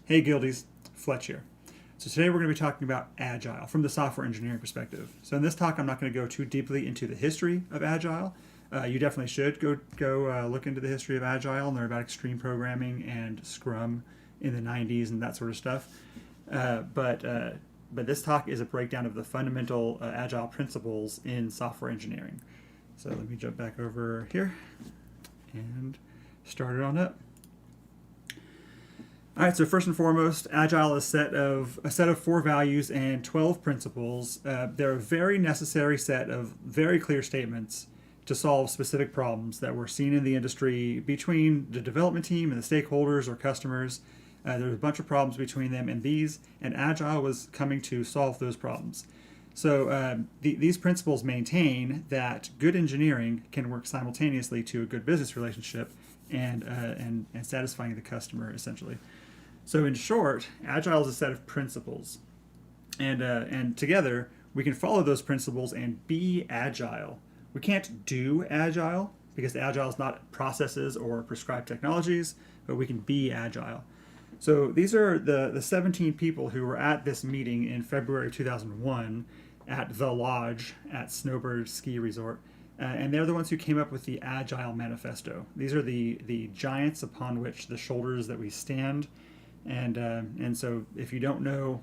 Hey Guildies, Fletch here. So today we're going to be talking about Agile from the software engineering perspective. So in this talk, I'm not going to go too deeply into the history of Agile. You definitely should go look into the history of Agile and learn about extreme programming and Scrum in the 90s and that sort of stuff. But this talk is a breakdown of the fundamental Agile principles in software engineering. So let me jump back over here and start it on up. All right, so first and foremost, Agile is a set of 4 values and 12 principles. They're a very necessary set of very clear statements to solve specific problems that were seen in the industry between the development team and the stakeholders or customers. There's a bunch of problems between them and Agile was coming to solve those problems. So these principles maintain that good engineering can work simultaneously to a good business relationship and satisfying the customer, essentially. So in short, Agile is a set of principles, and together we can follow those principles and be Agile. We can't do Agile because Agile is not processes or prescribed technologies, but we can be Agile. So these are the 17 people who were at this meeting in February 2001 at The Lodge at Snowbird Ski Resort. And they're the ones who came up with the Agile Manifesto. These are the giants upon which the shoulders that we stand. And so if you don't know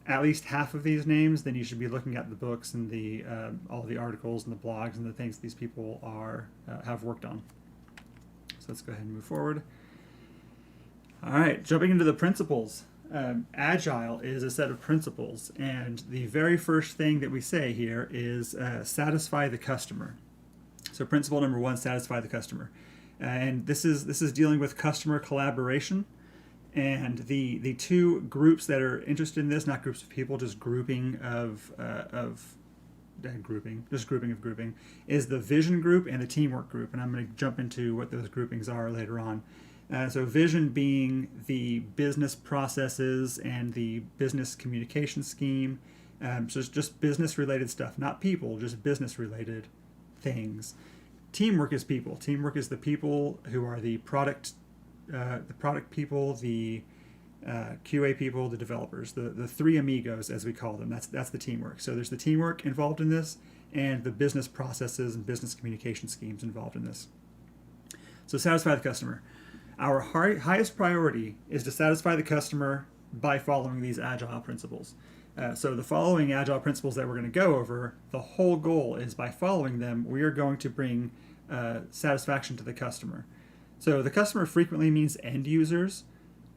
at least half of these names, then you should be looking at the books and the all the articles and the blogs and the things these people have worked on. So let's go ahead and move forward. All right, jumping into the principles. Agile is a set of principles, and the very first thing that we say here is satisfy the customer. So principle number 1, satisfy the customer, and this is dealing with customer collaboration. And the two groups that are interested in this, not groups of people, just grouping of grouping, is the vision group and the teamwork group. And I'm going to jump into what those groupings are later on. So vision being the business processes and the business communication scheme. So it's just business related stuff, not people, just business related things. Teamwork is people. Teamwork is the people who are the product people, the QA people, the developers, the 3 amigos as we call them. That's the teamwork. So there's the teamwork involved in this and the business processes and business communication schemes involved in this. So satisfy the customer. Our highest priority is to satisfy the customer by following these Agile principles. So the following Agile principles that we're going to go over, the whole goal is by following them, we are going to bring satisfaction to the customer. So the customer frequently means end users,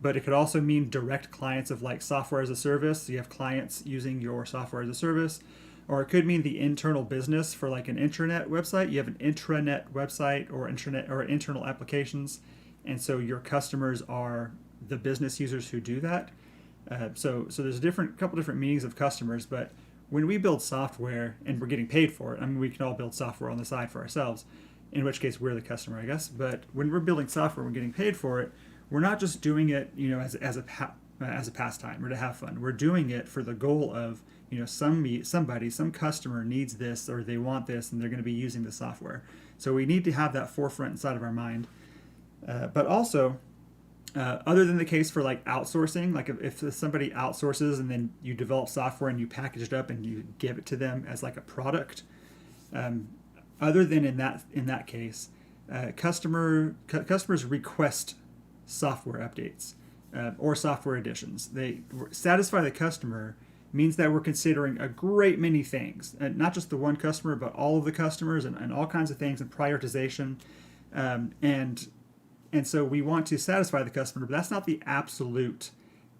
but it could also mean direct clients of like software as a service. So you have clients using your software as a service, or it could mean the internal business for like an intranet website. You have an intranet website or intranet or internal applications, and so your customers are the business users who do that. So there's a couple different meanings of customers, but when we build software and we're getting paid for it, I mean, we can all build software on the side for ourselves, in which case we're the customer, I guess. But when we're building software, we're getting paid for it. We're not just doing it, as a pastime or to have fun. We're doing it for the goal of, some customer needs this or they want this, and they're going to be using the software. So we need to have that forefront inside of our mind. But also, other than the case for like outsourcing, like if somebody outsources and then you develop software and you package it up and you give it to them as like a product. Other than in that case, customers request software updates or software additions. They satisfy the customer means that we're considering a great many things, not just the one customer, but all of the customers and all kinds of things and prioritization. And so we want to satisfy the customer, but that's not the absolute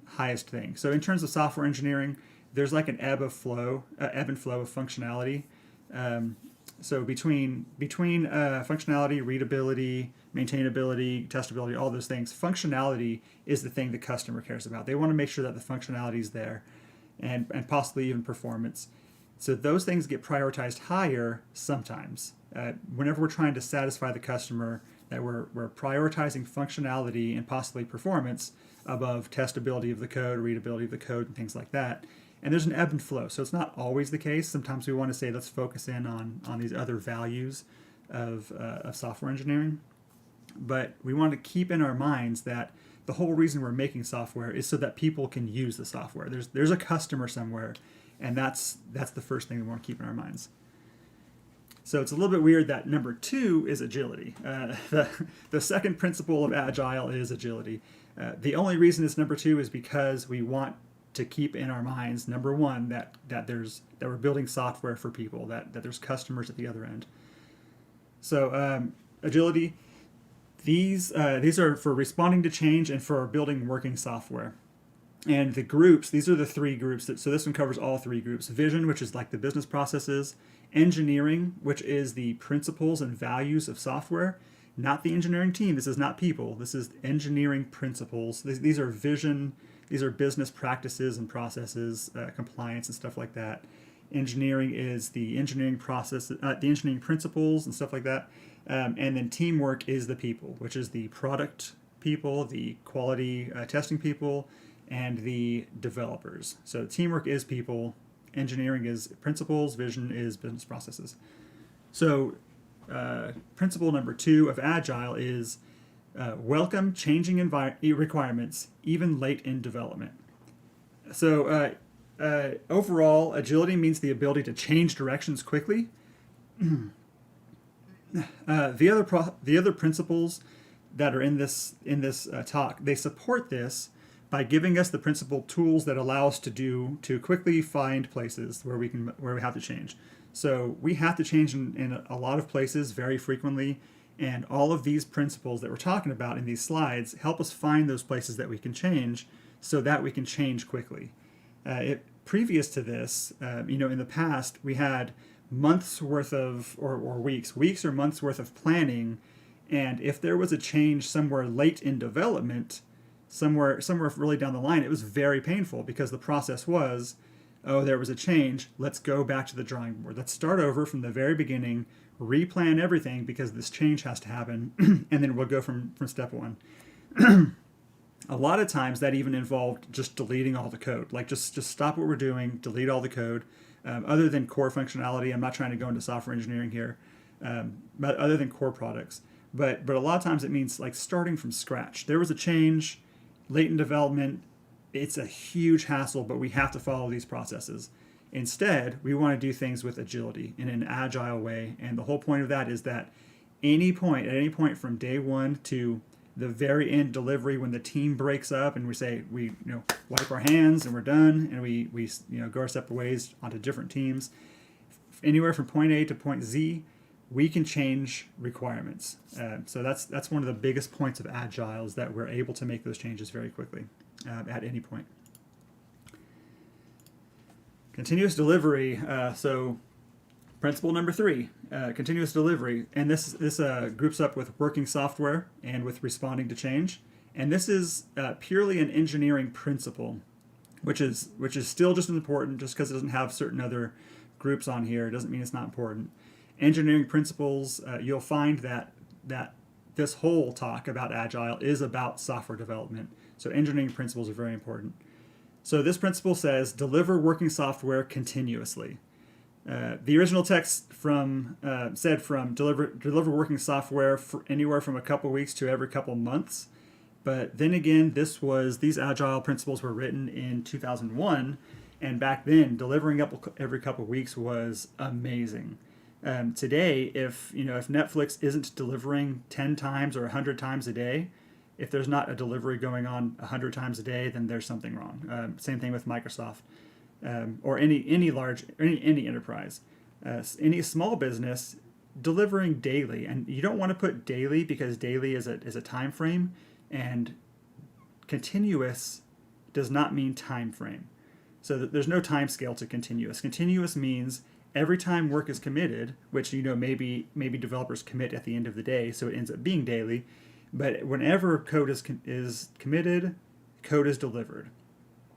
highest thing. So in terms of software engineering, there's like an ebb and flow of functionality. So between functionality, readability, maintainability, testability, all those things, functionality is the thing the customer cares about. They want to make sure that the functionality is there, and possibly even performance. So those things get prioritized higher sometimes. Whenever we're trying to satisfy the customer, that we're prioritizing functionality and possibly performance above testability of the code, readability of the code, and things like that. And there's an ebb and flow, so it's not always the case. Sometimes we want to say, let's focus in on these other values of software engineering. But we want to keep in our minds that the whole reason we're making software is so that people can use the software. There's a customer somewhere, and that's the first thing we want to keep in our minds. So it's a little bit weird that number 2 is agility. The second principle of Agile is agility. The only reason it's number 2 is because we want to keep in our minds, number 1, that we're building software for people, that there's customers at the other end. So agility, these are for responding to change and for building working software. And the groups, these are the 3 groups. So this one covers all 3 groups. Vision, which is like the business processes. Engineering, which is the principles and values of software. Not the engineering team. This is not people. This is engineering principles. These are vision. These are business practices and processes, compliance and stuff like that. Engineering is the engineering process, the engineering principles and stuff like that. And then teamwork is the people, which is the product people, the quality testing people, and the developers. So teamwork is people, engineering is principles, vision is business processes. So principle number 2 of Agile is welcome changing requirements, even late in development. So overall, agility means the ability to change directions quickly. The other principles that are in this talk, they support this by giving us the principal tools that allow us to quickly find places where we have to change. So we have to change in a lot of places very frequently, and all of these principles that we're talking about in these slides help us find those places that we can change so that we can change quickly. Previous to this, in the past, we had months worth of, or weeks or months worth of planning, and if there was a change somewhere late in development, somewhere really down the line, it was very painful because the process was, oh, there was a change, let's go back to the drawing board. Let's start over from the very beginning, replan everything because this change has to happen, and then we'll go from step 1. A lot of times that even involved just deleting all the code. Like just stop what we're doing, delete all the code. Other than core functionality, I'm not trying to go into software engineering here, but other than core products. But a lot of times it means like starting from scratch. There was a change late in development. It's a huge hassle, but we have to follow these processes. Instead, we want to do things with agility in an agile way. And the whole point of that is that at any point from day 1 to the very end delivery, when the team breaks up and we say we wipe our hands and we're done, and we go our separate ways onto different teams, anywhere from point A to point Z, we can change requirements. So that's one of the biggest points of Agile, is that we're able to make those changes very quickly at any point. Continuous delivery. So principle number 3, continuous delivery, and this groups up with working software and with responding to change. And this is purely an engineering principle, which is still just as important. Just because it doesn't have certain other groups on here doesn't mean it's not important. Engineering principles, you'll find that this whole talk about Agile is about software development. So engineering principles are very important. So this principle says deliver working software continuously. The original text said deliver working software for anywhere from a couple weeks to every couple months. But then again, these Agile principles were written in 2001, and back then delivering up every couple weeks was amazing. Today, if Netflix isn't delivering 10 times or 100 times a day, if there's not a delivery going on 100 times a day, then there's something wrong. Same thing with Microsoft. Or any enterprise, any small business delivering daily. And you don't want to put daily because daily is a time frame, and continuous does not mean time frame. So there's no time scale to continuous. Continuous means every time work is committed, which maybe developers commit at the end of the day, so it ends up being daily. But whenever code is committed, code is delivered.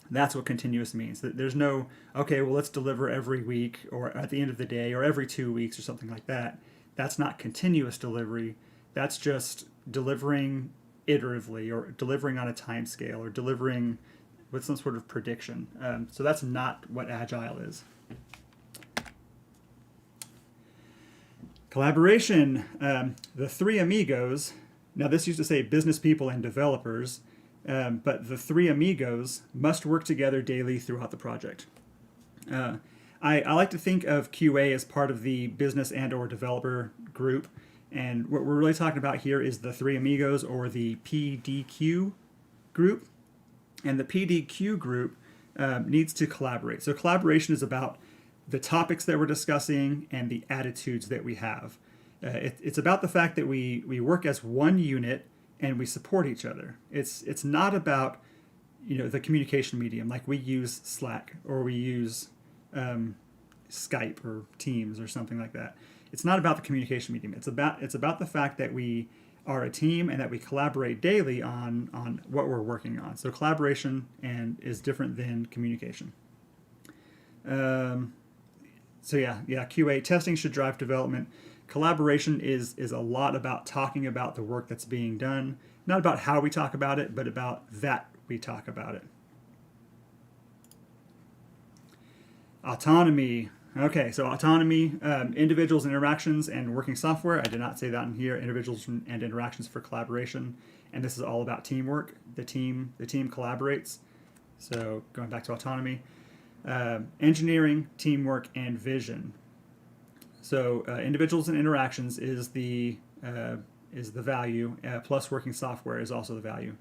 That's what continuous means. There's no, okay, well, let's deliver every week or at the end of the day or every 2 weeks or something like that. That's not continuous delivery. That's just delivering iteratively or delivering on a time scale or delivering with some sort of prediction. So that's not what Agile is. Collaboration. The 3 amigos, now this used to say business people and developers. but the three amigos must work together daily throughout the project. I like to think of QA as part of the business and or developer group. And what we're really talking about here is the three amigos, or the PDQ group. And the PDQ group needs to collaborate. So collaboration is about the topics that we're discussing and the attitudes that we have. It's about the fact that we work as one unit and we support each other. It's not about the communication medium, like we use Slack or we use Skype or Teams or something like that. It's not about the communication medium. It's about the fact that we are a team and that we collaborate daily on what we're working on. So collaboration is different than communication. QA testing should drive development. Collaboration is a lot about talking about the work that's being done, not about how we talk about it, but about that we talk about it. Autonomy. Okay, so autonomy, individuals, interactions, and working software. I did not say that in here. Individuals and interactions for collaboration, and this is all about teamwork. The team collaborates. So going back to autonomy, engineering, teamwork, and vision. So individuals and interactions is the value, plus working software is also the value.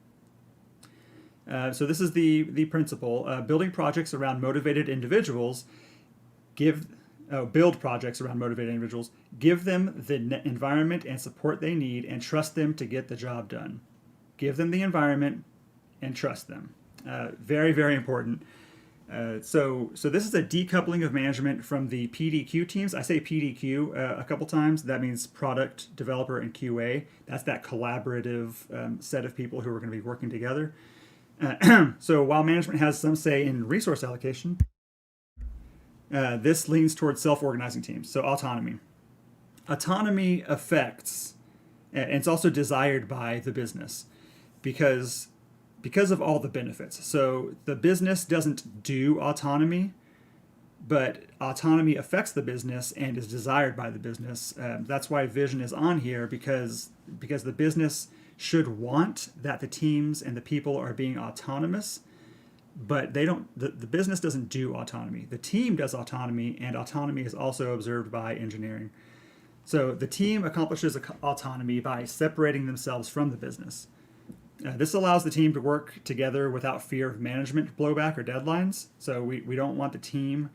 So this is the principle. Building projects around motivated individuals. Build projects around motivated individuals. Give them the environment and support they need, and trust them to get the job done. Give them the environment and trust them. Very, very important. So this is a decoupling of management from the PDQ teams. I say PDQ a couple times. That means product, developer, and QA. That's that collaborative set of people who are going to be working together. So while management has some say in resource allocation, this leans towards self-organizing teams. So autonomy. Autonomy affects, and it's also desired by the business because of all the benefits. So the business doesn't do autonomy, but autonomy affects the business and is desired by the business. That's why vision is on here, because the business should want that the teams and the people are being autonomous, but they don't. The business doesn't do autonomy. The team does autonomy, and autonomy is also observed by engineering. So the team accomplishes autonomy by separating themselves from the business. This allows the team to work together without fear of management blowback or deadlines. So we don't want the team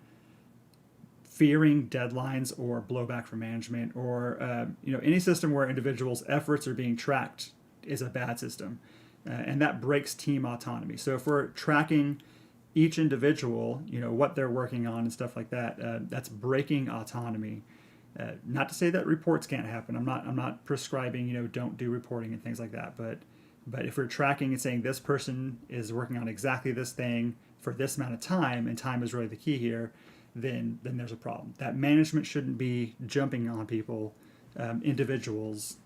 fearing deadlines or blowback from management, or any system where individuals' efforts are being tracked is a bad system, and that breaks team autonomy. So if we're tracking each individual, what they're working on and stuff like that, that's breaking autonomy. Not to say that reports can't happen. I'm not prescribing don't do reporting and things like that, but if we're tracking and saying this person is working on exactly this thing for this amount of time, and time is really the key here, then there's a problem. That management shouldn't be jumping on people, individuals.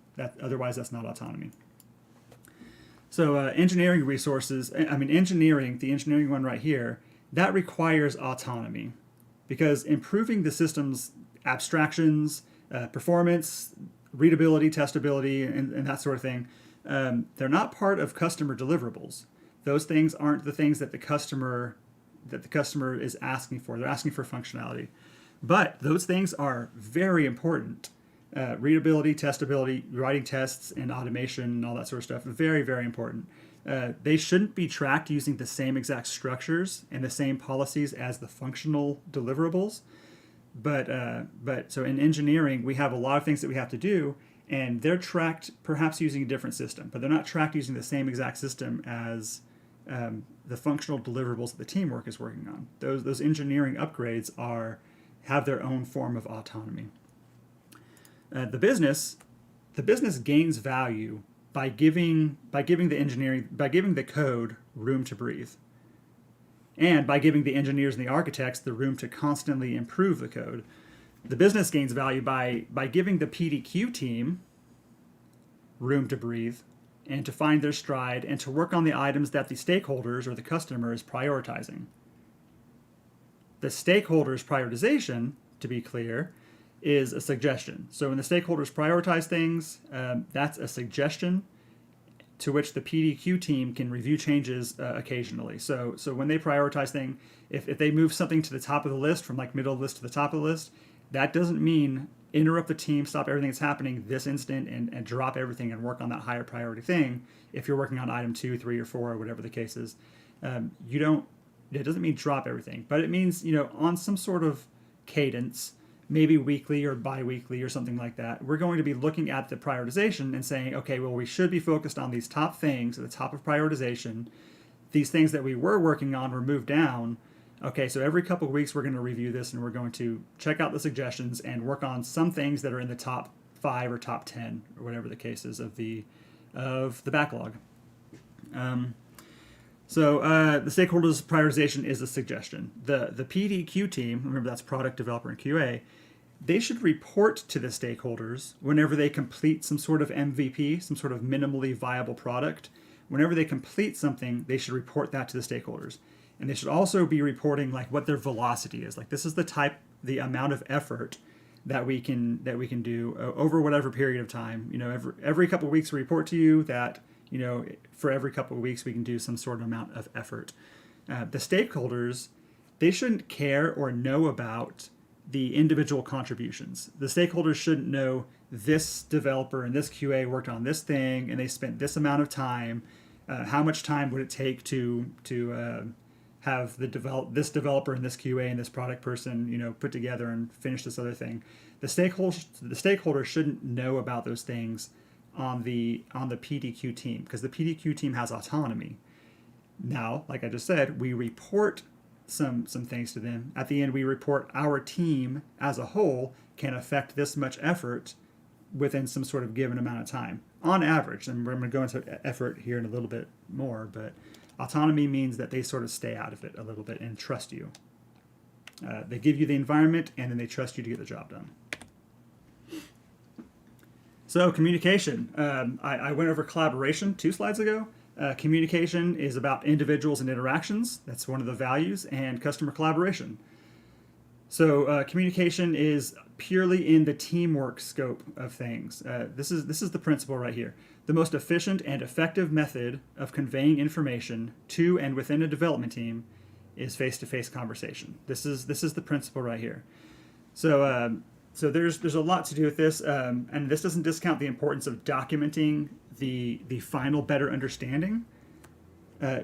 Otherwise that's not autonomy. So engineering resources, the engineering one right here, that requires autonomy, because improving the system's abstractions, performance, readability, testability, and that sort of thing, they're not part of customer deliverables. Those things aren't the things that the customer is asking for. They're asking for functionality. But those things are very important. Readability, testability, writing tests, and automation, and all that sort of stuff, very, very important. They shouldn't be tracked using the same exact structures and the same policies as the functional deliverables. But so in engineering, we have a lot of things that we have to do, and they're tracked perhaps using a different system, but they're not tracked using the same exact system as the functional deliverables that the teamwork is working on. Those engineering upgrades have their own form of autonomy. The business gains value by giving the code room to breathe, and by giving the engineers and the architects the room to constantly improve the code. The business gains value by giving the PDQ team room to breathe and to find their stride and to work on the items that the stakeholders or the customer is prioritizing. The stakeholders' prioritization, to be clear, is a suggestion. So when the stakeholders prioritize things, that's a suggestion, to which the PDQ team can review changes occasionally. So when they prioritize things, if they move something to the top of the list from like middle of the list to the top of the list, that doesn't mean interrupt the team, stop everything that's happening this instant, and drop everything and work on that higher priority thing. If you're working on item 2, 3, or 4, or whatever the case is, it doesn't mean drop everything, but it means, on some sort of cadence, maybe weekly or bi-weekly or something like that, we're going to be looking at the prioritization and saying, okay, well, we should be focused on these top things at the top of prioritization. These things that we were working on were moved down. Okay, so every couple of weeks we're going to review this and we're going to check out the suggestions and work on some things that are in the top 5 or top 10 or whatever the case is of the backlog. So the stakeholders prioritization is a suggestion. The PDQ team, remember that's product developer and QA, they should report to the stakeholders whenever they complete some sort of MVP, some sort of minimally viable product. Whenever they complete something, they should report that to the stakeholders. And they should also be reporting like what their velocity is. Like this is the amount of effort that we can do over whatever period of time. Every couple of weeks we report to you that, for every couple of weeks we can do some sort of amount of effort. The stakeholders, they shouldn't care or know about the individual contributions. The stakeholders shouldn't know this developer and this QA worked on this thing and they spent this amount of time. How much time would it take to have this developer and this QA and this product person, put together and finish this other thing? The stakeholders shouldn't know about those things on the PDQ team, because the PDQ team has autonomy. Now, like I just said, we report some things to them. At the end, we report our team as a whole can affect this much effort within some sort of given amount of time, on average. And we're going to go into effort here in a little bit more, but autonomy means that they sort of stay out of it a little bit and trust you. They give you the environment, and then they trust you to get the job done. So communication. I went over collaboration 2 slides ago. Communication is about individuals and interactions. That's one of the values, and customer collaboration. So communication is purely in the teamwork scope of things. This is the principle right here. The most efficient and effective method of conveying information to and within a development team is face-to-face conversation. This is the principle right here. So there's a lot to do with this, and this doesn't discount the importance of documenting the final better understanding.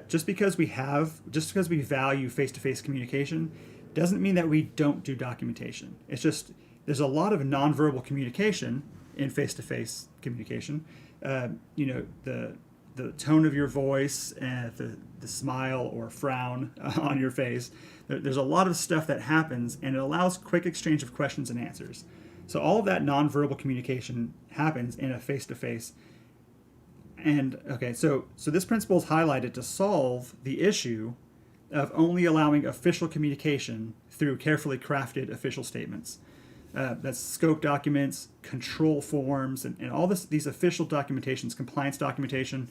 Just because we value face-to-face communication doesn't mean that we don't do documentation. It's just there's a lot of nonverbal communication in face-to-face communication. The tone of your voice, and the smile or frown on your face. There's a lot of stuff that happens, and it allows quick exchange of questions and answers. So all of that nonverbal communication happens in a face-to-face. And okay, so this principle is highlighted to solve the issue of only allowing official communication through carefully crafted official statements. That's scope documents, control forms, and all these official documentations, compliance documentation.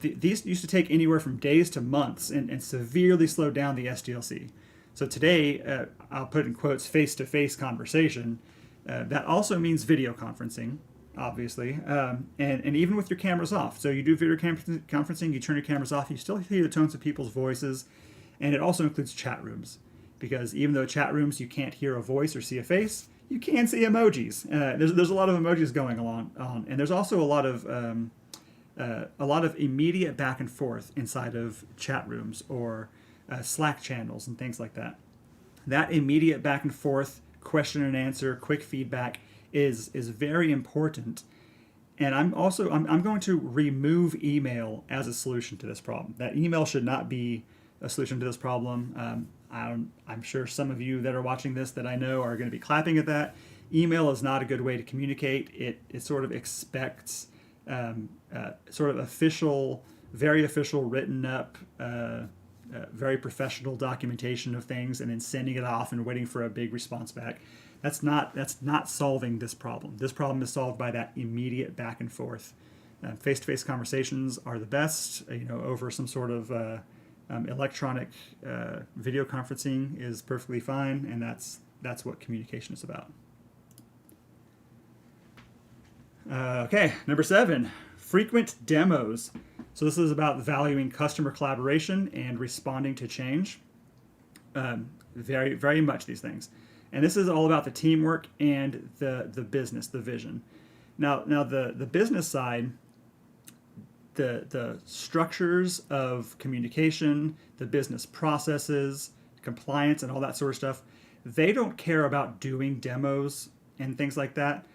These used to take anywhere from days to months and severely slow down the SDLC. So today, I'll put in quotes, face-to-face conversation. That also means video conferencing, obviously, and even with your cameras off. So you do video conferencing, you turn your cameras off, you still hear the tones of people's voices, and it also includes chat rooms. Because even though chat rooms you can't hear a voice or see a face, you can see emojis. There's a lot of emojis going on, and there's also a lot of immediate back and forth inside of chat rooms or Slack channels and things like that. That immediate back and forth, question and answer, quick feedback is very important. And I'm going to remove email as a solution to this problem. That email should not be a solution to this problem. I'm sure some of you that are watching this that I know are going to be clapping at that. Email is not a good way to communicate. It sort of expects sort of official, very official, written up, very professional documentation of things, and then sending it off and waiting for a big response back. That's not solving this problem. This problem is solved by that immediate back and forth. Face-to-face conversations are the best. Over some sort of electronic video conferencing is perfectly fine, and that's what communication is about. Okay, number 7, Frequent demos. So this is about valuing customer collaboration and responding to change. Very, very much these things. And this is all about the teamwork and the business, the vision. Now the business side, the structures of communication, the business processes, compliance, and all that sort of stuff, they don't care about doing demos and things like that,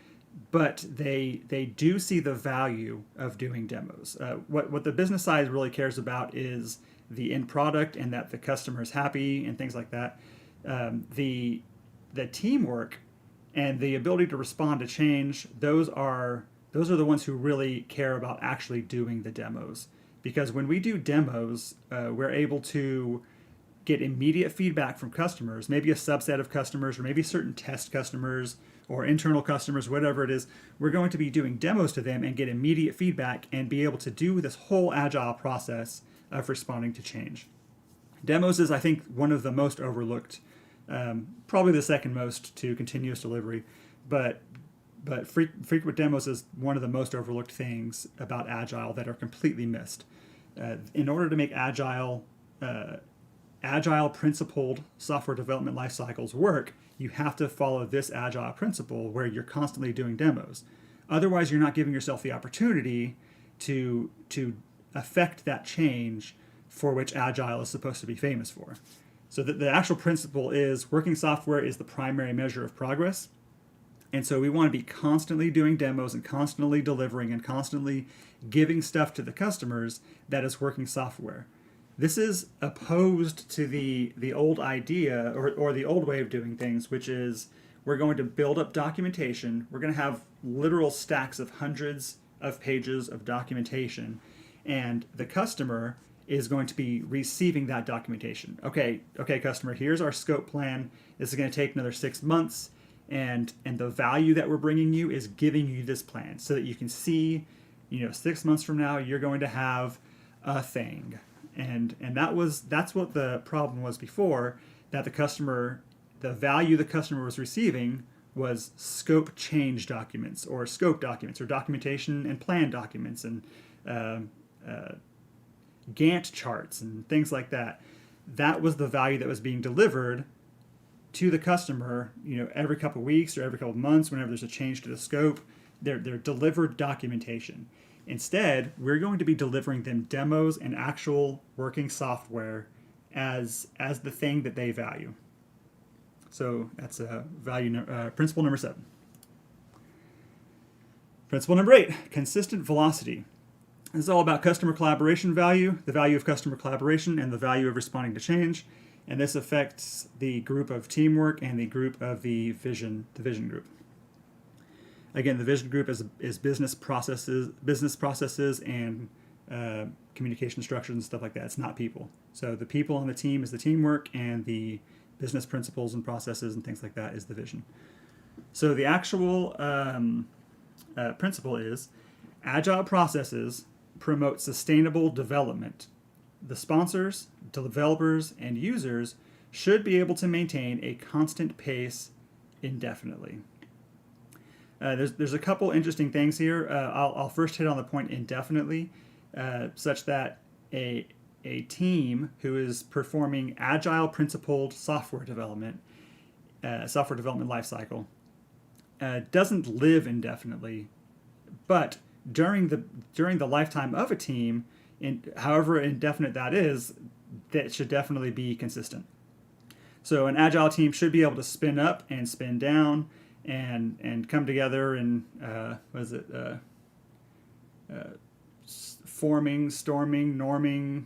but they do see the value of doing demos. What the business side really cares about is the end product and that the customer is happy and things like that. The teamwork and the ability to respond to change, those are the ones who really care about actually doing the demos. Because when we do demos, we're able to get immediate feedback from customers, maybe a subset of customers, or maybe certain test customers or internal customers, whatever it is. We're going to be doing demos to them and get immediate feedback and be able to do this whole agile process of responding to change. Demos is, I think, one of the most overlooked, probably the second most to continuous delivery, but frequent demos is one of the most overlooked things about Agile that are completely missed. In order to make Agile principled software development life cycles work, you have to follow this Agile principle where you're constantly doing demos. Otherwise, you're not giving yourself the opportunity to affect that change for which Agile is supposed to be famous for. So the actual principle is working software is the primary measure of progress. And so we want to be constantly doing demos and constantly delivering and constantly giving stuff to the customers that is working software. This is opposed to the old idea or the old way of doing things, which is we're going to build up documentation. We're going to have literal stacks of hundreds of pages of documentation, and the customer is going to be receiving that documentation. Okay, customer, here's our scope plan. This is going to take another 6 months, and the value that we're bringing you is giving you this plan so that you can see, 6 months from now, you're going to have a thing. And that's what the problem was before, that the value the customer was receiving was scope change documents or scope documents or documentation and plan documents and Gantt charts and things like that. That was the value that was being delivered to the customer, every couple of weeks or every couple of months, whenever there's a change to the scope. They're delivered documentation. Instead, we're going to be delivering them demos and actual working software as the thing that they value. So that's principle number 7. Principle number 8, consistent velocity. This is all about customer collaboration value, the value of customer collaboration, and the value of responding to change. And this affects the group of teamwork and the group of the vision group. Again, the vision group is business processes and communication structures and stuff like that. It's not people. So the people on the team is the teamwork, and the business principles and processes and things like that is the vision. So the actual principle is Agile processes promote sustainable development. The sponsors, developers, and users should be able to maintain a constant pace indefinitely. There's a couple interesting things here. I'll first hit on the point indefinitely, such that a team who is performing Agile principled software development lifecycle doesn't live indefinitely, but during the lifetime of a team, however indefinite that is, that should definitely be consistent. So an Agile team should be able to spin up and spin down and come together and forming, storming, norming,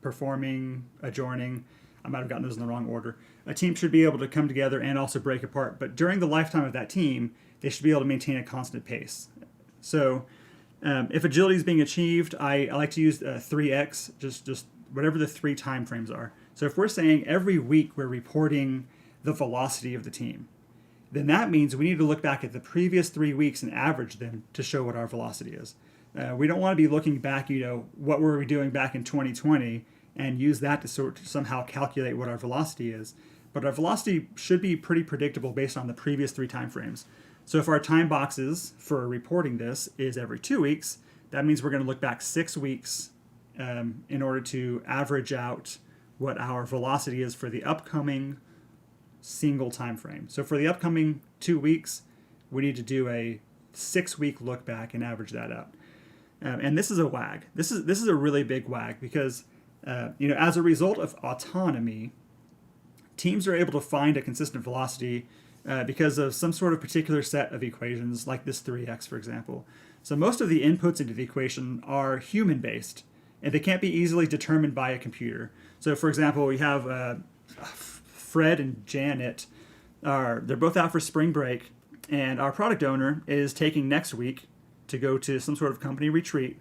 performing, adjourning. I might have gotten those in the wrong order. A team should be able to come together and also break apart, but during the lifetime of that team, they should be able to maintain a constant pace. So if agility is being achieved, I like to use 3x, just whatever the 3 time frames are. So if we're saying every week we're reporting the velocity of the team, then that means we need to look back at the previous 3 weeks and average them to show what our velocity is. We don't want to be looking back, what were we doing back in 2020 and use that to somehow calculate what our velocity is. But our velocity should be pretty predictable based on the previous 3 time frames. So if our time boxes for reporting this is every 2 weeks, That means we're going to look back 6 weeks in order to average out what our velocity is for the upcoming single time frame. So for the upcoming 2 weeks, we need to do a 6-week look back and average that out. And this is a WAG. This is a really big WAG because as a result of autonomy, teams are able to find a consistent velocity because of some sort of particular set of equations, like this 3x, for example. So most of the inputs into the equation are human-based, and they can't be easily determined by a computer. So, for example, we have Fred and Janet. They're both out for spring break, and our product owner is taking next week to go to some sort of company retreat.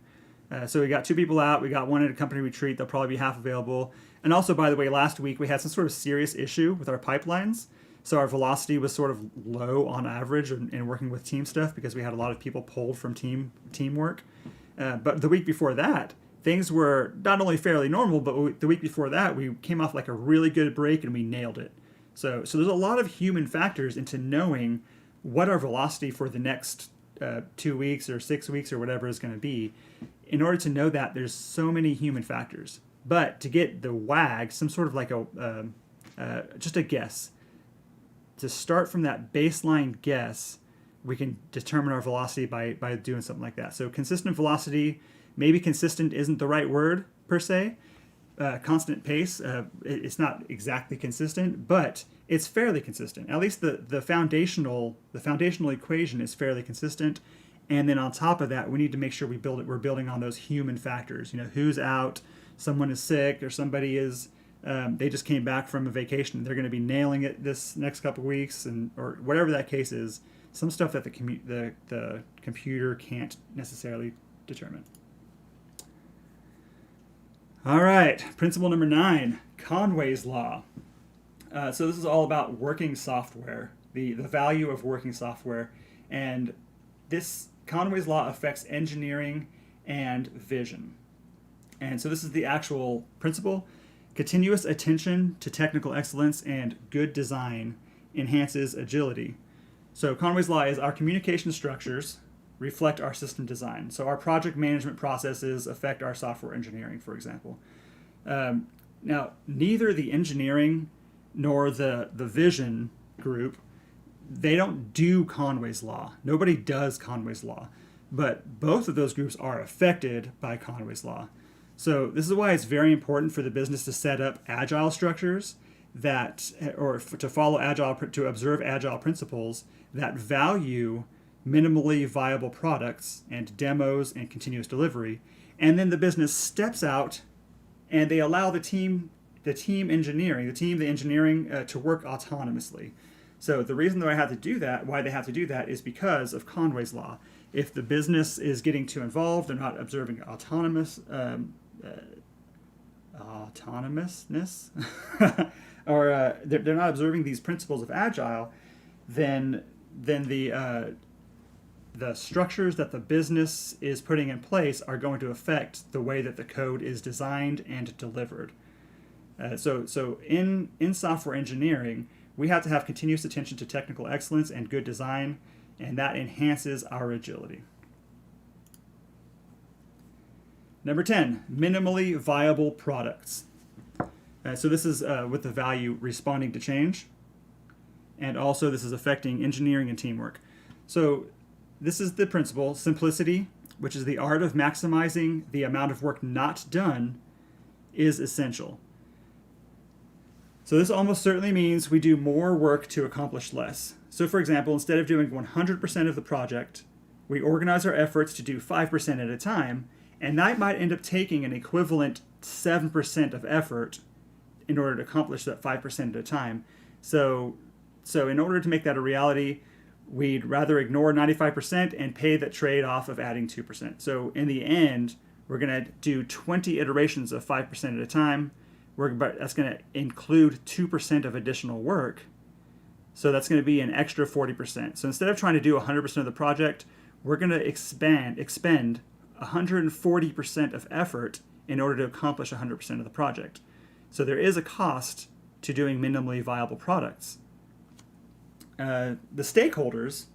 So we got 2 people out. We got one at a company retreat. They'll probably be half available. And also, by the way, last week we had some sort of serious issue with our pipelines. So our velocity was sort of low on average in working with team stuff because we had a lot of people pulled from teamwork. But the week before that, things were not only fairly normal, but the week before that, we came off like a really good break and we nailed it. So there's a lot of human factors into knowing what our velocity for the next 2 weeks or 6 weeks or whatever is going to be. In order to know that, there's so many human factors. But to get the WAG, some sort of like just a guess, to start from that baseline guess, we can determine our velocity by doing something like that. So consistent velocity, maybe consistent isn't the right word per se. Constant pace, it's not exactly consistent, but it's fairly consistent. At least the foundational equation is fairly consistent. And then on top of that, we need to make sure we're building on those human factors. Who's out, someone is sick, or somebody is they just came back from a vacation. They're going to be nailing it this next couple of weeks, or whatever that case is. Some stuff that the computer can't necessarily determine. All right, principle number 9, Conway's law. So this is all about working software, the value of working software, and this Conway's law affects engineering and vision. And so this is the actual principle. Continuous attention to technical excellence and good design enhances agility. So Conway's law is our communication structures reflect our system design. So our project management processes affect our software engineering, for example. Now, neither the engineering nor the vision group, they don't do Conway's law. Nobody does Conway's law. But both of those groups are affected by Conway's law. So this is why it's very important for the business to set up agile structures to follow agile, to observe agile principles that value minimally viable products and demos and continuous delivery. And then the business steps out and they allow the engineering to work autonomously. So the reason that why they have to do that is because of Conway's law. If the business is getting too involved, they're not observing autonomousness, or they're not observing these principles of agile, then the structures that the business is putting in place are going to affect the way that the code is designed and delivered. So in software engineering, we have to have continuous attention to technical excellence and good design, and that enhances our agility. Number 10, minimally viable products. So this is with the value responding to change, and also this is affecting engineering and teamwork. So this is the principle, simplicity, which is the art of maximizing the amount of work not done, is essential. So this almost certainly means we do more work to accomplish less. So for example, instead of doing 100% of the project, we organize our efforts to do 5% at a time, and that might end up taking an equivalent 7% of effort in order to accomplish that 5% at a time. So in order to make that a reality, we'd rather ignore 95% and pay that trade-off of adding 2%. So in the end, we're going to do 20 iterations of 5% at a time. But that's going to include 2% of additional work. So that's going to be an extra 40%. So instead of trying to do 100% of the project, we're going to expend 140% of effort in order to accomplish 100% of the project. So there is a cost to doing minimally viable products. The stakeholders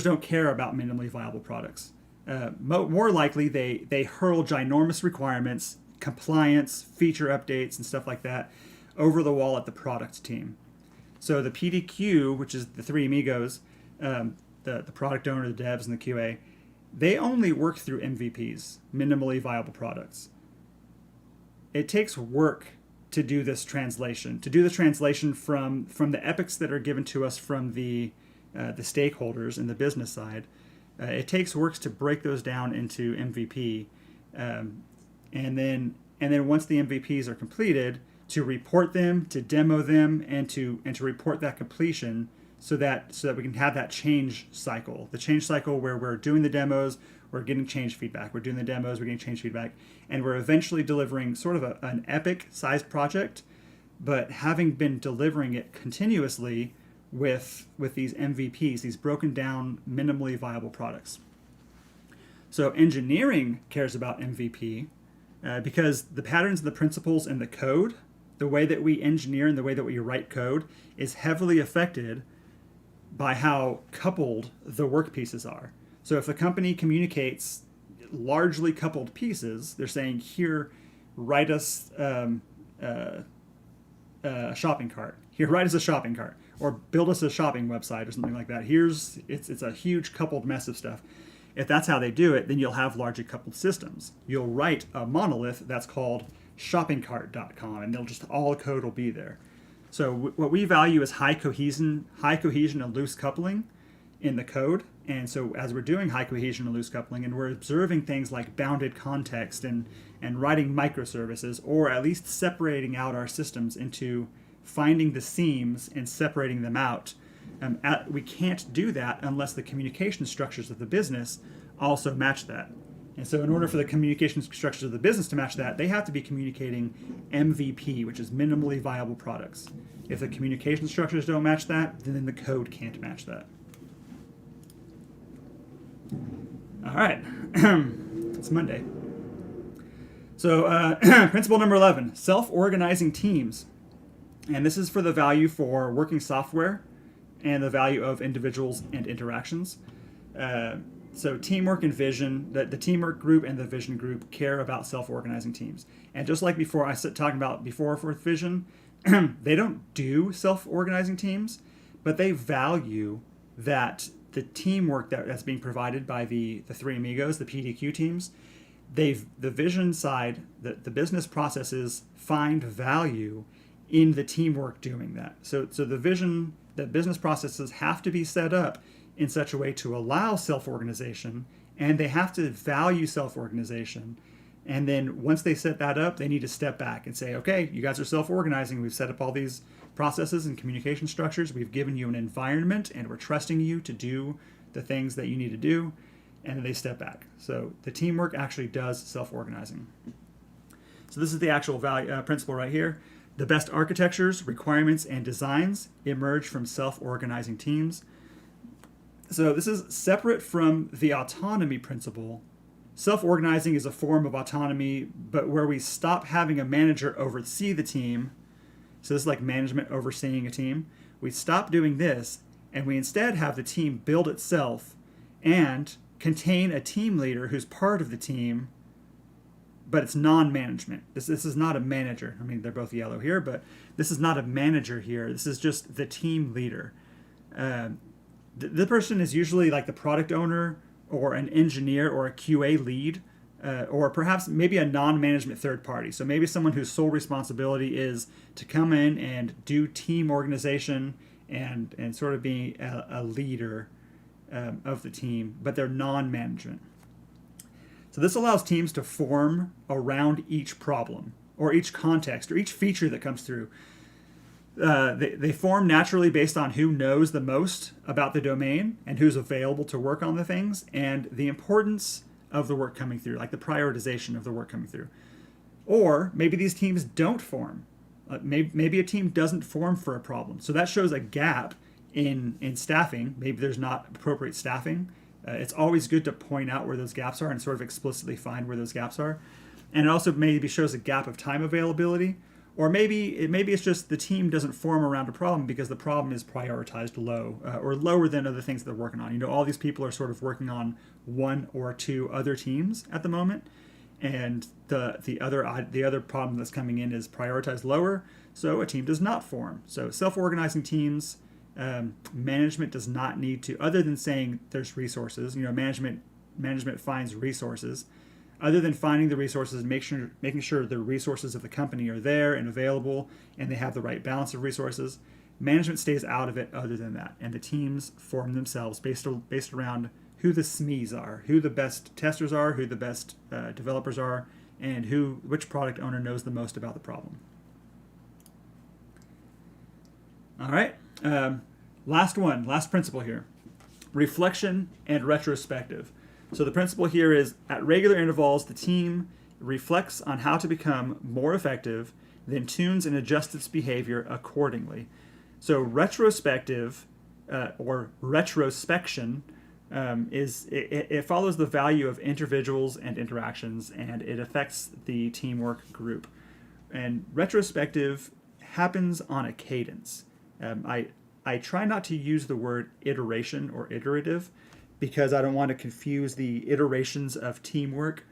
don't care about minimally viable products. More likely, they hurl ginormous requirements, compliance, feature updates, and stuff like that over the wall at the product team. So the PDQ, which is the three amigos, the product owner, the devs, and the QA, they only work through MVPs, minimally viable products. It takes work to do this translation, from the epics that are given to us from the stakeholders in the business side. It takes work to break those down into MVP, and then once the MVPs are completed, to report them, to demo them, and to report that completion, so that we can have that change cycle. The change cycle where we're doing the demos, we're getting change feedback. We're doing the demos, we're getting change feedback, and we're eventually delivering sort of an epic-sized project, but having been delivering it continuously with these MVPs, these broken down, minimally viable products. So engineering cares about MVP because the patterns and the principles in the code, the way that we engineer and the way that we write code, is heavily affected by how coupled the work pieces are. So if the company communicates largely coupled pieces, they're saying, here, write us a shopping cart. Here, write us a shopping cart. Or build us a shopping website or something like that. It's a huge coupled mess of stuff. If that's how they do it, then you'll have largely coupled systems. You'll write a monolith that's called shoppingcart.com, and all the code will be there. So what we value is high cohesion and loose coupling in the code. And so as we're doing high cohesion and loose coupling, and we're observing things like bounded context and writing microservices, or at least separating out our systems into finding the seams and separating them out, we can't do that unless the communication structures of the business also match that. And so in order for the communication structures of the business to match that, they have to be communicating MVP, which is minimally viable products. If the communication structures don't match that, then the code can't match that. All right, it's Monday. So principle number 11, self-organizing teams. And this is for the value for working software and the value of individuals and interactions. So teamwork and vision, the teamwork group and the vision group care about self-organizing teams. And just like before, I said talking about before for vision, they don't do self-organizing teams, but they value that the teamwork that's being provided by the three amigos, the PDQ teams, the vision side, the business processes find value in the teamwork doing that. So the vision, the business processes have to be set up in such a way to allow self-organization, and they have to value self-organization. And then once they set that up, they need to step back and say, okay, you guys are self-organizing. We've set up all these processes and communication structures. We've given you an environment, and we're trusting you to do the things that you need to do. And then they step back. So the teamwork actually does self-organizing. So this is the actual value principle right here. The best architectures, requirements, and designs emerge from self-organizing teams. So this is separate from the autonomy principle. Self-organizing is a form of autonomy, but where we stop having a manager oversee the team. So this is like management overseeing a team. We stop doing this, and we instead have the team build itself and contain a team leader who's part of the team, but it's non-management. This is not a manager. I mean, they're both yellow here, but this is not a manager here. This is just the team leader. The person is usually like the product owner or an engineer or a QA lead, or perhaps maybe a non-management third party. So maybe someone whose sole responsibility is to come in and do team organization and sort of be a leader of the team, but they're non-management. So this allows teams to form around each problem or each context or each feature that comes through. They form naturally based on who knows the most about the domain and who's available to work on the things and the importance of the work coming through, like the prioritization of the work coming through. Or maybe these teams don't form. Maybe a team doesn't form for a problem. So that shows a gap in staffing. Maybe there's not appropriate staffing. It's always good to point out where those gaps are and sort of explicitly find where those gaps are. And it also maybe shows a gap of time availability, Or maybe it's just the team doesn't form around a problem because the problem is prioritized low or lower than other things that they're working on. You know, all these people are sort of working on one or two other teams at the moment, and the other problem that's coming in is prioritized lower, so a team does not form. So self-organizing teams, management does not need to, other than saying there's resources. You know, management finds resources. Other than finding the resources and making sure the resources of the company are there and available and they have the right balance of resources, management stays out of it other than that. And the teams form themselves based around who the SMEs are, who the best testers are, who the best developers are, and which product owner knows the most about the problem. All right. Last principle here. Reflection and retrospective. So the principle here is at regular intervals, the team reflects on how to become more effective, then tunes and adjusts its behavior accordingly. So retrospective or retrospection it follows the value of individuals and interactions, and it affects the teamwork group. And retrospective happens on a cadence. I try not to use the word iteration or iterative because I don't want to confuse the iterations of teamwork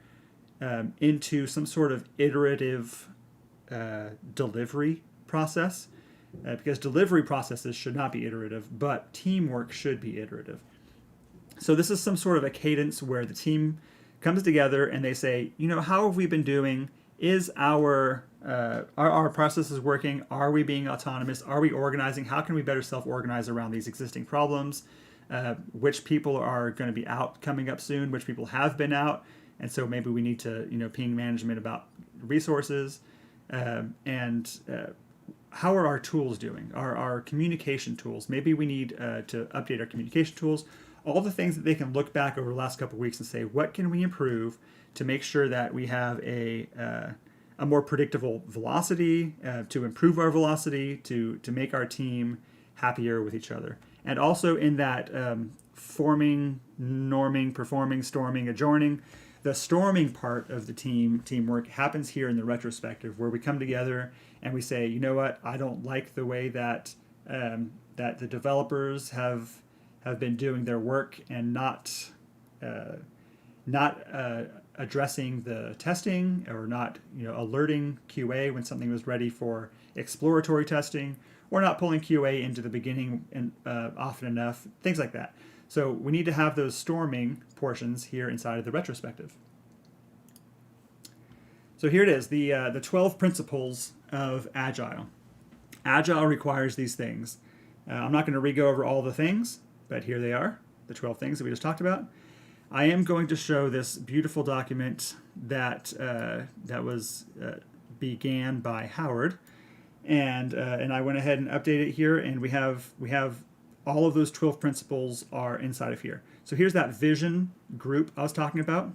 into some sort of iterative delivery process. Because delivery processes should not be iterative, but teamwork should be iterative. So this is some sort of a cadence where the team comes together and they say, you know, how have we been doing? Is our processes working? Are we being autonomous? Are we organizing? How can we better self-organize around these existing problems? Which people are going to be out coming up soon? Which people have been out? And so maybe we need to, ping management about resources. And how are our tools doing? Our communication tools? Maybe we need to update our communication tools. All the things that they can look back over the last couple of weeks and say, what can we improve to make sure that we have a more predictable velocity, to improve our velocity, to make our team happier with each other. And also in that forming, norming, performing, storming, adjourning, the storming part of the teamwork happens here in the retrospective, where we come together and we say, you know what, I don't like the way that that the developers have been doing their work and not addressing the testing, or not alerting QA when something was ready for exploratory testing, or not pulling QA into the beginning and often enough, things like that. So we need to have those storming portions here inside of the retrospective. So here it is, the 12 principles of Agile. Agile requires these things. I'm not going to re-go over all the things, but here they are, the 12 things that we just talked about. I am going to show this beautiful document that was began by Howard, and I went ahead and updated it here, and we have all of those 12 principles are inside of here. So here's that vision group I was talking about,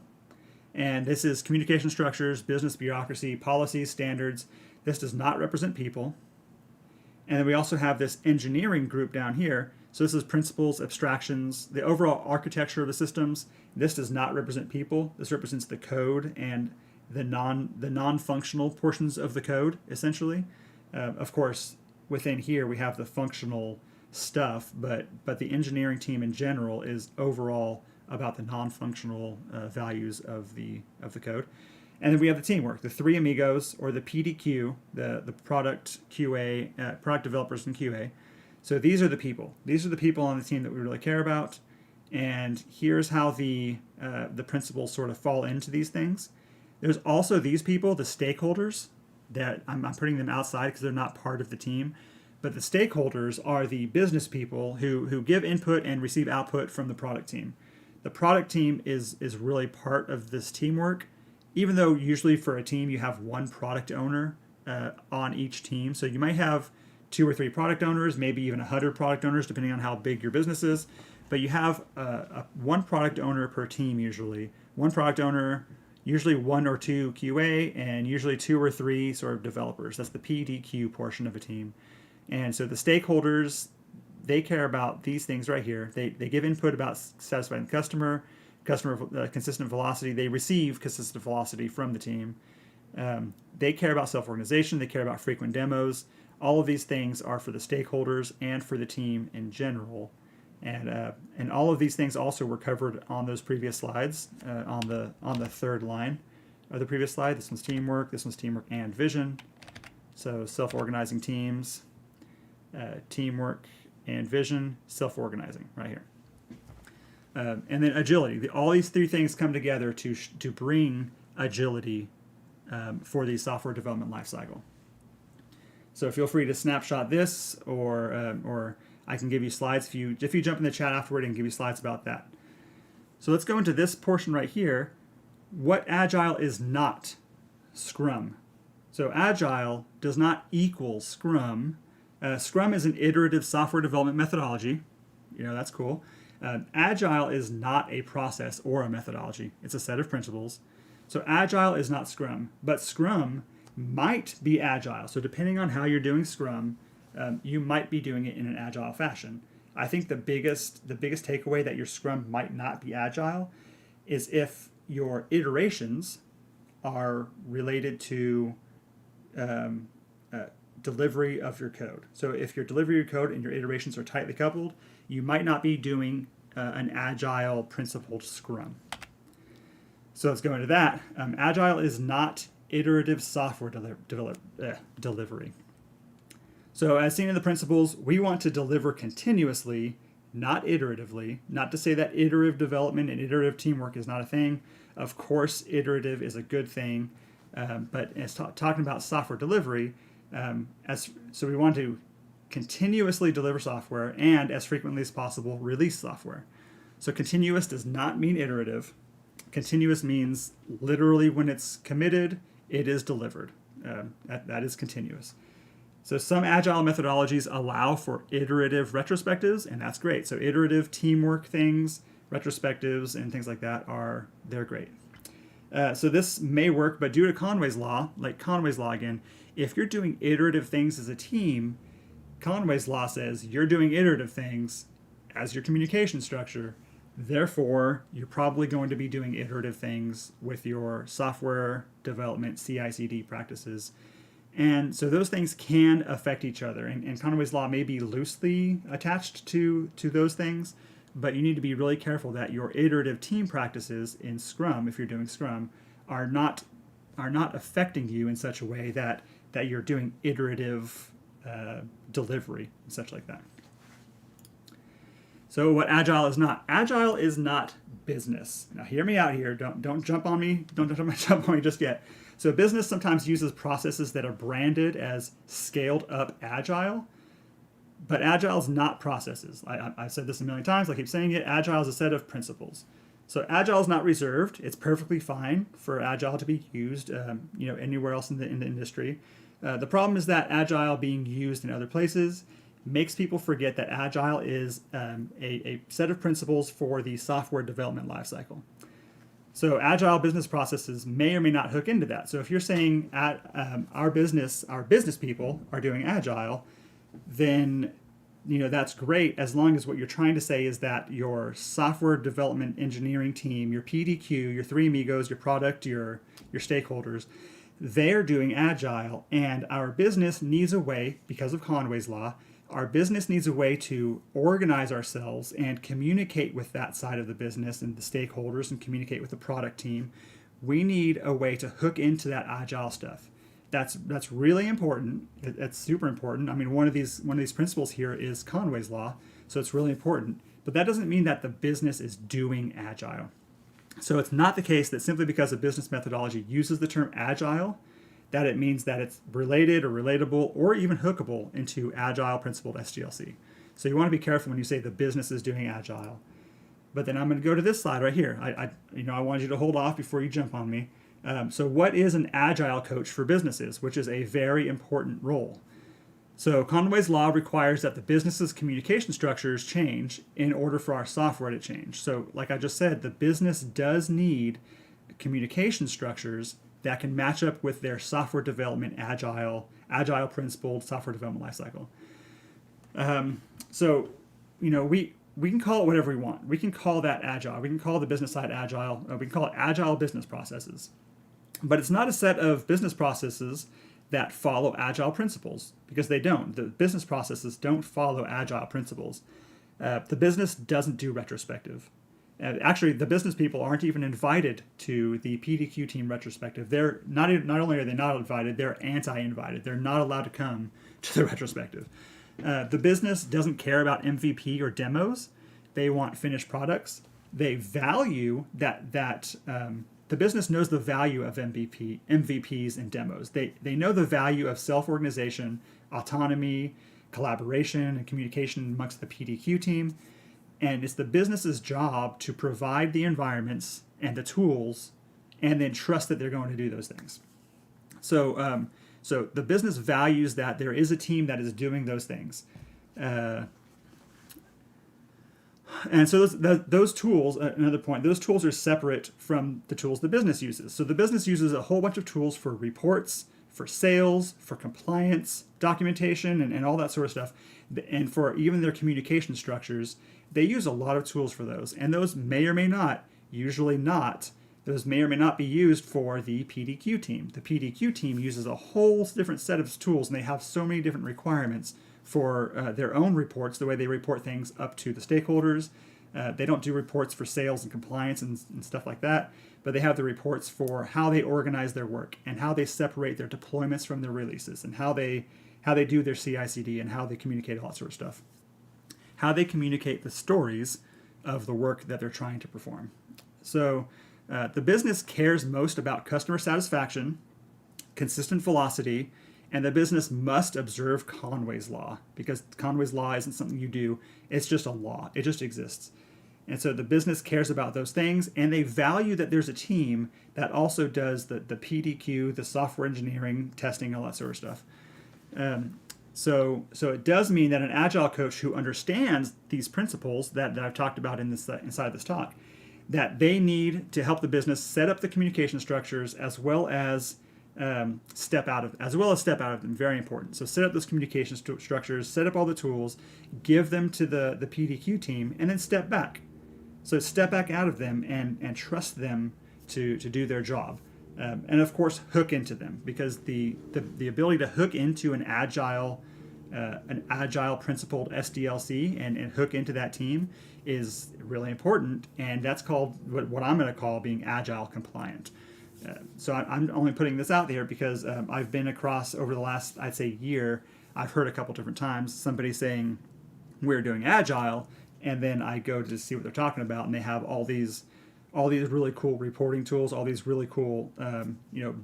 and this is communication structures, business bureaucracy, policies, standards. This does not represent people. And then we also have this engineering group down here. So this is principles, abstractions, the overall architecture of the systems. This does not represent people. This represents the code and the non-functional portions of the code, essentially. Of course, within here we have the functional stuff, but the engineering team in general is overall about the non-functional values of the code. And then we have the teamwork, the three amigos, or the PDQ, the product QA, product developers and QA. So these are the people. These are the people on the team that we really care about. And here's how the principles sort of fall into these things. There's also these people, the stakeholders, that I'm putting them outside because they're not part of the team. But the stakeholders are the business people who give input and receive output from the product team. The product team is really part of this teamwork, even though usually for a team you have one product owner on each team. So you might have 2 or 3 product owners, maybe even 100 product owners, depending on how big your business is. But you have one product owner per team usually. One product owner, usually 1 or 2 QA, and usually 2 or 3 sort of developers. That's the PDQ portion of a team. And so the stakeholders, they care about these things right here. They give input about satisfying the customer consistent velocity. They receive consistent velocity from the team. They care about self-organization. They care about frequent demos. All of these things are for the stakeholders and for the team in general. And all of these things also were covered on those previous slides, on the third line of the previous slide. This one's teamwork. This one's teamwork and vision. So self-organizing teams, teamwork and vision, self-organizing right here. And then agility. All these three things come together to bring agility for the software development lifecycle. So feel free to snapshot this, or I can give you slides if you jump in the chat afterward and give you slides about that. So let's go into this portion right here. What Agile is not Scrum. So Agile does not equal Scrum. Scrum is an iterative software development methodology. That's cool. Agile is not a process or a methodology. It's a set of principles. So Agile is not Scrum, but Scrum might be Agile. So depending on how you're doing Scrum, you might be doing it in an Agile fashion. I think the biggest takeaway that your Scrum might not be Agile is if your iterations are related to delivery of your code. So if your delivery of your code and your iterations are tightly coupled, you might not be doing an Agile principled Scrum. So let's go into that. Agile is not iterative software delivery. So as seen in the principles, we want to deliver continuously, not iteratively. Not to say that iterative development and iterative teamwork is not a thing. Of course, iterative is a good thing. But as talking about software delivery, so we want to continuously deliver software and as frequently as possible release software. So continuous does not mean iterative. Continuous means literally when it's committed, it is delivered. That is continuous. So some Agile methodologies allow for iterative retrospectives, and that's great. So iterative teamwork things, retrospectives, and things like that they're great. So this may work, but due to Conway's law, again, if you're doing iterative things as a team, Conway's law says you're doing iterative things as your communication structure. Therefore, you're probably going to be doing iterative things with your software development CI/CD practices. And so those things can affect each other. And Conway's law may be loosely attached to those things, but you need to be really careful that your iterative team practices in Scrum, if you're doing Scrum, are not affecting you in such a way that you're doing iterative delivery and such like that. So what Agile is not. Agile is not business. Now hear me out here. Don't jump on me. Don't jump on me just yet. So business sometimes uses processes that are branded as scaled up Agile, but Agile is not processes. I've said this a million times. I keep saying it. Agile is a set of principles. So Agile is not reserved. It's perfectly fine for Agile to be used, anywhere else in the industry. The problem is that Agile being used in other places makes people forget that Agile is a set of principles for the software development lifecycle. So Agile business processes may or may not hook into that. So if you're saying our business people are doing Agile, then that's great as long as what you're trying to say is that your software development engineering team, your PDQ, your three amigos, your product, your stakeholders, they're doing Agile, and our business needs a way, because of Conway's law, our business needs a way to organize ourselves and communicate with that side of the business and the stakeholders and communicate with the product team. We need a way to hook into that Agile stuff. That's really important. That's super important. I mean, one of these principles here is Conway's law, so it's really important. But that doesn't mean that the business is doing Agile. So it's not the case that simply because a business methodology uses the term Agile, that it means that it's related or relatable or even hookable into Agile principled SDLC. So you want to be careful when you say the business is doing Agile. But then I'm going to go to this slide right here. I wanted you to hold off before you jump on me. So what is an Agile coach for businesses, which is a very important role? So Conway's law requires that the business's communication structures change in order for our software to change. So like I just said, the business does need communication structures that can match up with their software development agile principled software development lifecycle. We can call it whatever we want. We can call that Agile. We can call the business side Agile. We can call it Agile business processes. But it's not a set of business processes that follow Agile principles, because they don't. The business processes don't follow Agile principles. The business doesn't do retrospective. Actually, the business people aren't even invited to the PDQ team retrospective. They're not only are they not invited, they're anti-invited. They're not allowed to come to the retrospective. The business doesn't care about MVP or demos. They want finished products. They value that the business knows the value of MVPs and demos. They know the value of self-organization, autonomy, collaboration, and communication amongst the PDQ team. And it's the business's job to provide the environments and the tools and then trust that they're going to do those things. So the business values that there is a team that is doing those things. And so those tools, another point, those tools are separate from the tools the business uses. So the business uses a whole bunch of tools for reports, for sales, for compliance, documentation, and all that sort of stuff. And for even their communication structures, they use a lot of tools for those. And those may or may not, usually not, those may or may not be used for the PDQ team. The PDQ team uses a whole different set of tools, and they have so many different requirements for their own reports, the way they report things up to the stakeholders. They don't do reports for sales and compliance and stuff like that, but they have the reports for how they organize their work and how they separate their deployments from their releases and how they do their CI/CD and how they communicate all that sort of stuff. How they communicate the stories of the work that they're trying to perform. So the business cares most about customer satisfaction, consistent velocity, and the business must observe Conway's law, because Conway's law isn't something you do, it's just a law, it just exists. And so the business cares about those things, and they value that there's a team that also does the PDQ, the software engineering, testing, all that sort of stuff. So it does mean that an Agile coach who understands these principles that I've talked about inside this talk, that they need to help the business set up the communication structures as well as step out of them. Very important. So set up those communication structures, set up all the tools, give them to the PDQ team, and then step back. So step back out of them and trust them to do their job. And of course, hook into them, because the ability to hook into an agile principled SDLC and hook into that team is really important. And that's called what I'm going to call being agile compliant. So I'm only putting this out there because I've been across over the last, I'd say, year, I've heard a couple different times somebody saying we're doing agile, and then I go to see what they're talking about, and they have all these really cool reporting tools, all these really cool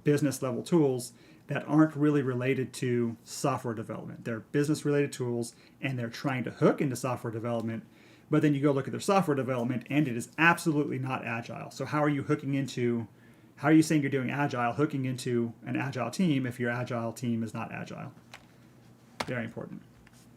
business level tools that aren't really related to software development. They're business related tools, and they're trying to hook into software development. But then you go look at their software development, and it is absolutely not agile. So how are you saying you're doing agile, hooking into an agile team if your agile team is not agile? Very important.